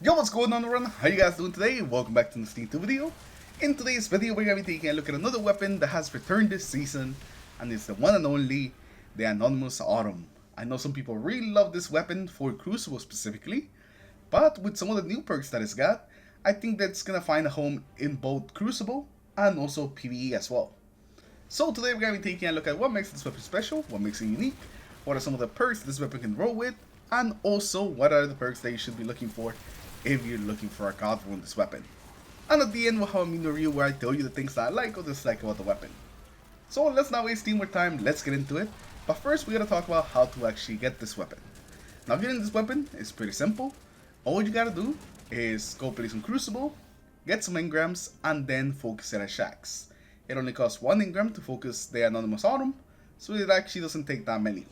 Yo, what's going on everyone? How you guys doing today? Welcome back to the Steam 2 video. In today's video, we're going to be taking a look at another weapon that has returned this season, and it's the one and only, the Anonymous Autumn. I know some people really love this weapon for Crucible specifically, but with some of the new perks that it's got, I think that's going to find a home in both Crucible and also PVE as well. So today we're going to be taking a look at what makes this weapon special, what makes it unique, what are some of the perks this weapon can roll with, and also what are the perks that you should be looking for if you're looking for a god roll in this weapon. And at the end we'll have a mini review where I tell you the things that I like or dislike about the weapon. So let's not waste any more time, let's get into it. But first we gotta talk about how to actually get this weapon. Now getting this weapon is pretty simple. All you gotta do is go play some Crucible, get some engrams, and then focus it at Shax. It only costs 1 engram to focus the Anonymous Autumn, so it actually doesn't take that many.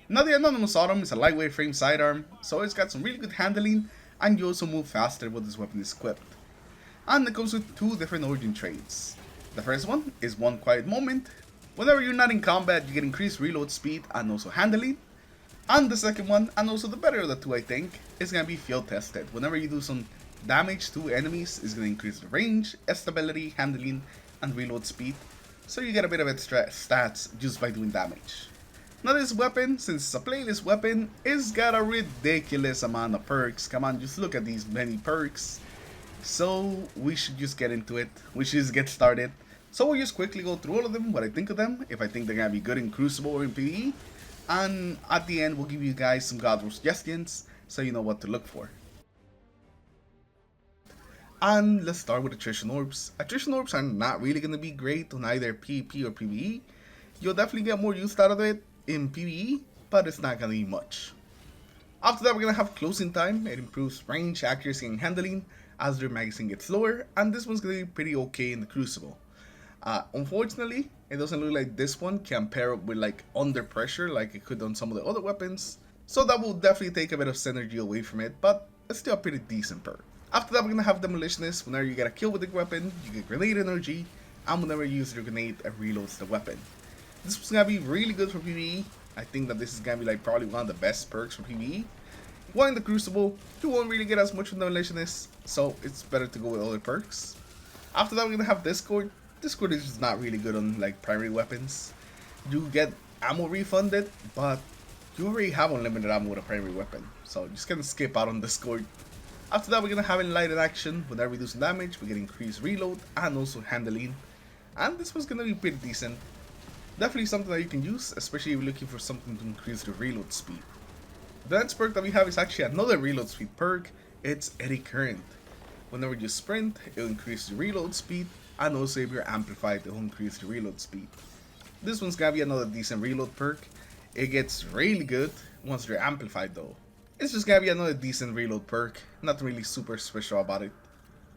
Now the Anonymous Autumn is a lightweight frame sidearm, so it's got some really good handling, and you also move faster when this weapon is equipped. And it comes with 2 different origin traits. The first one is One Quiet Moment. Whenever you're not in combat, you get increased reload speed and also handling. And the second one, and also the better of the 2 I think, is going to be field tested. Whenever you do some damage to enemies, it's going to increase the range, stability, handling, and reload speed. So you get a bit of extra stats just by doing damage. Now this weapon, since it's a playlist weapon, it's got a ridiculous amount of perks. Come on, just look at these many perks. So we should just get into it. We should just get started. So we'll just quickly go through all of them, what I think of them, if I think they're going to be good in Crucible or in PvE. And at the end, we'll give you guys some god roll suggestions so you know what to look for. And let's start with Attrition Orbs. Attrition Orbs are not really going to be great on either PvP or PvE. You'll definitely get more use out of it in PvE, but it's not going to be much. After that, we're going to have Closing Time. It improves range, accuracy, and handling as their magazine gets lower, and this one's going to be pretty okay in the Crucible. Unfortunately, it doesn't look like this one can pair up with like Under Pressure like it could on some of the other weapons, so that will definitely take a bit of synergy away from it, but it's still a pretty decent perk. After that, we're going to have Demolitionist. Whenever you get a kill with the weapon, you get grenade energy, and whenever you use your grenade, it reloads the weapon. This is going to be really good for PvE. I think that this is going to be like probably one of the best perks for PvE. While in the Crucible, you won't really get as much from Demolitionist, so it's better to go with other perks. After that, we're going to have Discord. Discord is just not really good on like primary weapons. You get ammo refunded, but you already have unlimited ammo with a primary weapon, so just gonna skip out on Discord. After that, we're going to have Enlightened Action. Whenever we do some damage, we get increased reload and also handling. And this one's going to be pretty decent. Definitely something that you can use, especially if you're looking for something to increase the reload speed. The next perk that we have is actually another reload speed perk. It's Eddy Current. Whenever you sprint, it'll increase the reload speed, and also if you're amplified, it'll increase the reload speed. This one's gonna be another decent reload perk. It gets really good once they're amplified though. It's just gonna be another decent reload perk, nothing really super special about it.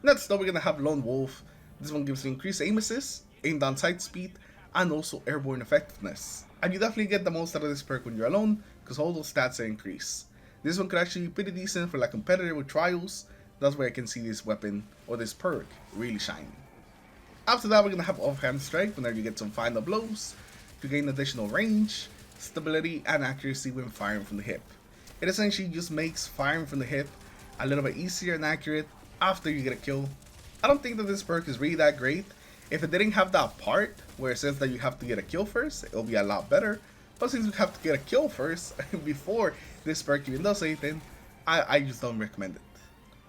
Next though, we're gonna have Lone Wolf. This one gives you increased aim assist, aim down sight speed, and also airborne effectiveness. And you definitely get the most out of this perk when you're alone, because all those stats are increased. This one could actually be pretty decent for like competitor with trials. That's where I can see this weapon or this perk really shining. After that, we're going to have Offhand Strike. Whenever you get some final blows, you gain additional range, stability, and accuracy when firing from the hip. It essentially just makes firing from the hip a little bit easier and accurate after you get a kill. I don't think that this perk is really that great. If it didn't have that part where it says that you have to get a kill first, it'll be a lot better. But since you have to get a kill first before this perk even does anything, I just don't recommend it.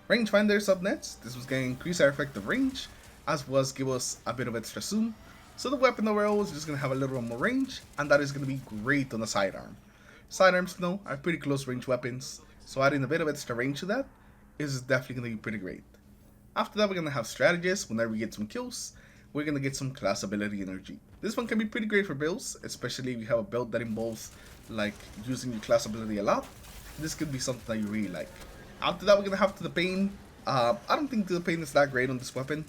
Rangefinder is up next. This was going to increase our effective range, as well as give us a bit of extra zoom. So the weapon overall is just going to have a little more range, and that is going to be great on a sidearm. Sidearms, no, are pretty close range weapons, so adding a bit of extra range to that is definitely going to be pretty great. After that, we're going to have Strategist. Whenever we get some kills, we're going to get some class ability energy. This one can be pretty great for builds, especially if you have a build that involves like using your class ability a lot. This could be something that you really like. After that, we're going to have To the Pain. I don't think To the Pain is that great on this weapon.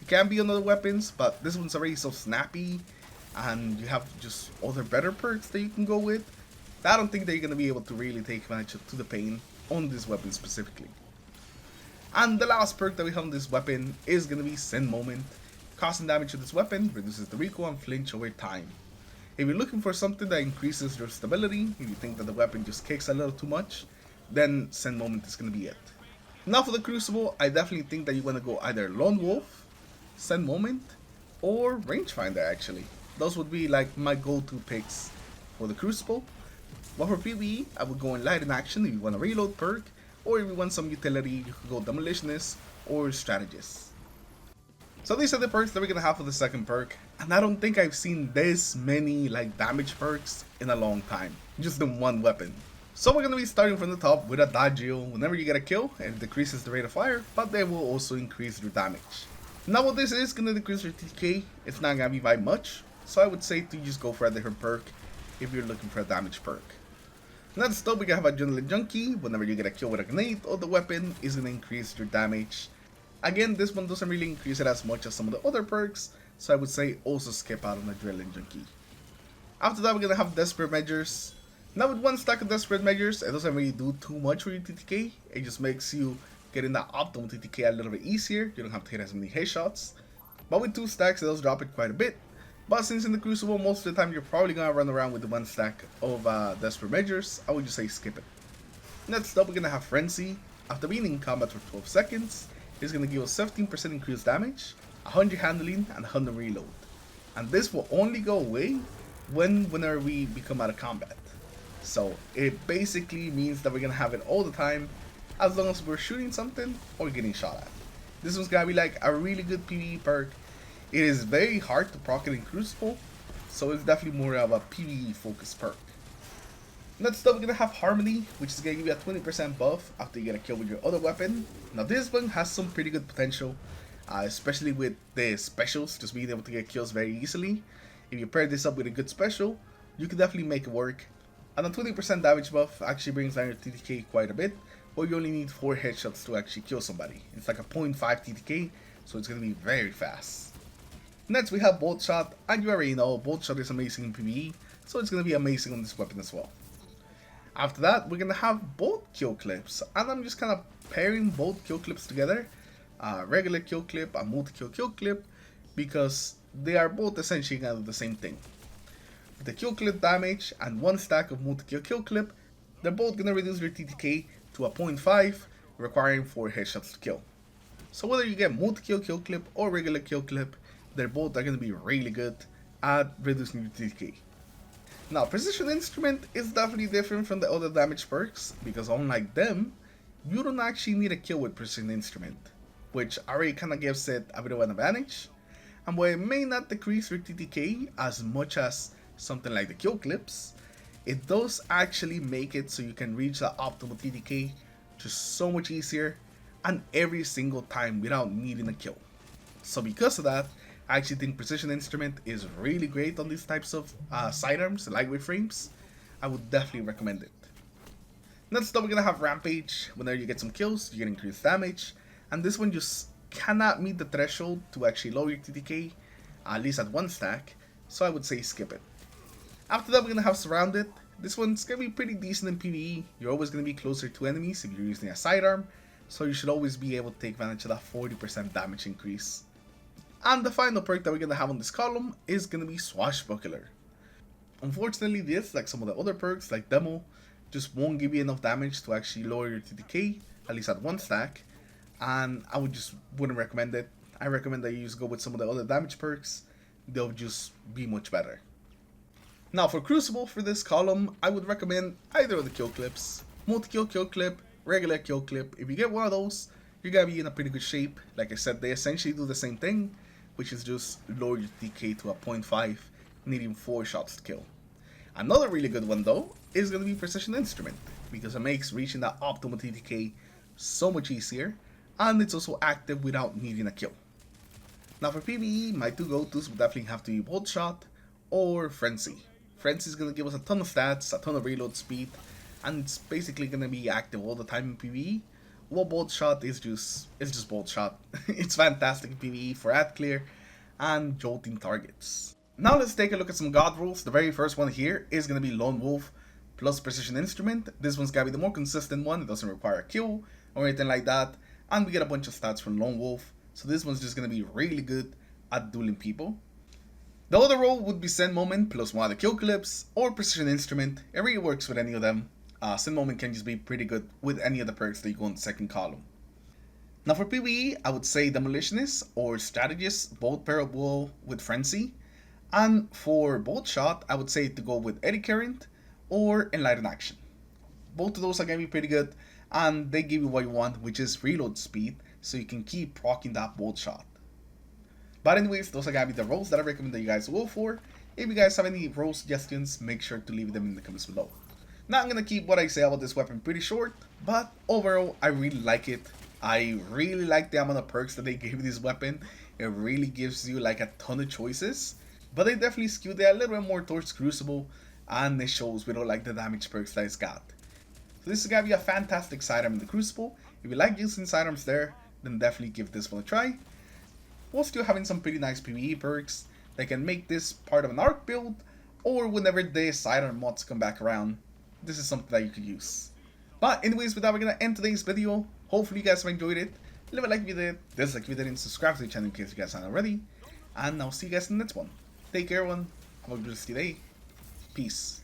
It can be on other weapons, but this one's already so snappy, and you have just other better perks that you can go with. I don't think that you're going to be able to really take advantage of To the Pain on this weapon specifically. And the last perk that we have on this weapon is going to be Send Moment. Causing damage to this weapon reduces the recoil and flinch over time. If you're looking for something that increases your stability, if you think that the weapon just kicks a little too much, then Send Moment is going to be it. Now for the Crucible, I definitely think that you want to go either Lone Wolf, Send Moment, or Rangefinder actually. Those would be like my go-to picks for the Crucible. But for PvE, I would go in Light in Action if you want a reload perk, or if you want some utility, you could go Demolitionist or Strategist. So these are the perks that we're gonna have for the second perk, and I don't think I've seen this many like damage perks in a long time, just in one weapon. So we're gonna be starting from the top with a Dodgeo. Whenever you get a kill, it decreases the rate of fire, but they will also increase your damage. Now what this is gonna decrease your TK, it's not gonna be by much, so I would say to just go for a different perk if you're looking for a damage perk. Next up, we have a Jal Junkie. Whenever you get a kill with a grenade or the weapon is gonna increase your damage. Again, this one doesn't really increase it as much as some of the other perks, so I would say also skip out on the Jal Junkie. After that, we're gonna have Desperate Measures. Now with one stack of Desperate Measures, it doesn't really do too much for your TTK. It just makes you getting that optimal TTK a little bit easier. You don't have to hit as many headshots. But with 2 stacks, it does drop it quite a bit. But since in the Crucible, most of the time you're probably gonna run around with the 1 stack of Desperate Measures, I would just say skip it. Next up, we're gonna have Frenzy. After being in combat for 12 seconds, it's gonna give us 17% increased damage, 100 handling, and 100 reload. And this will only go away whenever we become out of combat. So it basically means that we're gonna have it all the time, as long as we're shooting something or getting shot at. This one's gonna be like a really good PvE perk. It is very hard to proc it in Crucible, so it's definitely more of a PvE focused perk. Next up, we're gonna have Harmony, which is gonna give you a 20% buff after you get a kill with your other weapon. Now this one has some pretty good potential, especially with the specials, just being able to get kills very easily. If you pair this up with a good special, you can definitely make it work. And a 20% damage buff actually brings down your TTK quite a bit, but you only need 4 headshots to actually kill somebody. It's like a 0.5 TTK, so it's going to be very fast. Next we have Boltshot, and you already know Boltshot is amazing in PvE, so it's going to be amazing on this weapon as well. After that, we're going to have both kill clips, and I'm just kind of pairing both kill clips together. Regular kill clip, a multi-kill kill clip, because they are both essentially kind of the same thing. With the kill clip damage and 1 stack of multi-kill kill clip, they're both going to reduce your TTK to a 0.5, requiring 4 headshots to kill. So whether you get multi-kill kill clip or regular kill clip, they're both going to be really good at reducing your TTK. Now Precision Instrument is definitely different from the other damage perks, because unlike them, you don't actually need a kill with Precision Instrument, which already kind of gives it a bit of an advantage. And while it may not decrease your TTK as much as something like the kill clips, it does actually make it so you can reach the optimal TTK just so much easier and every single time without needing a kill. So because of that, I actually think Precision Instrument is really great on these types of sidearms, lightweight frames. I would definitely recommend it. Next up, we're gonna have Rampage. Whenever you get some kills, you get increased damage, and this one just cannot meet the threshold to actually lower your TTK, at least at 1 stack, so I would say skip it. After that, we're gonna have Surrounded. This one's gonna be pretty decent in PvE. You're always gonna be closer to enemies if you're using a sidearm, so you should always be able to take advantage of that 40% damage increase. And the final perk that we're gonna have on this column is gonna be Swashbuckler. Unfortunately, this, like some of the other perks like Demo, just won't give you enough damage to actually lower your TTK, at least at 1 stack, and I wouldn't recommend it. I recommend that you just go with some of the other damage perks. They'll just be much better. Now for Crucible, for this column, I would recommend either of the kill clips, multi-kill kill clip, regular kill clip. If you get one of those, you're gonna be in a pretty good shape. Like I said, they essentially do the same thing, which is just lower your TK to a 0.5, needing 4 shots to kill. Another really good one though is gonna be Precision Instrument, because it makes reaching that optimal TTK so much easier, and it's also active without needing a kill. Now for PvE, my 2 go-tos would definitely have to be Boltshot or Frenzy. Frenzy is going to give us a ton of stats, a ton of reload speed, and it's basically going to be active all the time in PvE. Well, Boltshot is just Boltshot. It's fantastic in PvE for ad clear and jolting targets. Now let's take a look at some god rules. The very first one here is going to be Lone Wolf plus Precision Instrument. This one's going to be the more consistent one. It doesn't require a kill or anything like that, and we get a bunch of stats from Lone Wolf. So this one's just going to be really good at dueling people. The other role would be Send Moment plus 1 of the kill clips or Precision Instrument. It really works with any of them. Send Moment can just be pretty good with any of the perks that you go in the second column. Now for PvE, I would say Demolitionist or Strategist, both pair up well with Frenzy. And for Boltshot, I would say to go with Eddy Current or Enlighten Action. Both of those are going to be pretty good, and they give you what you want, which is reload speed, so you can keep rocking that Boltshot. But anyways, those are going to be the roles that I recommend that you guys go for. If you guys have any role suggestions, make sure to leave them in the comments below. Now I'm going to keep what I say about this weapon pretty short, but overall, I really like it. I really like the amount of perks that they gave this weapon. It really gives you like a ton of choices, but they definitely skewed it a little bit more towards Crucible, and it shows with all like the damage perks that it's got. So this is going to be a fantastic sidearm in the Crucible. If you like using sidearms there, then definitely give this one a try. While still having some pretty nice PvE perks that can make this part of an arc build, or whenever the sidearm mods come back around, this is something that you could use. But anyways, with that, we're going to end today's video. Hopefully you guys have enjoyed it. Leave a like if you did, dislike if you didn't, subscribe to the channel in case you guys aren't already. And I'll see you guys in the next one. Take care everyone, have a good rest of your day. Peace.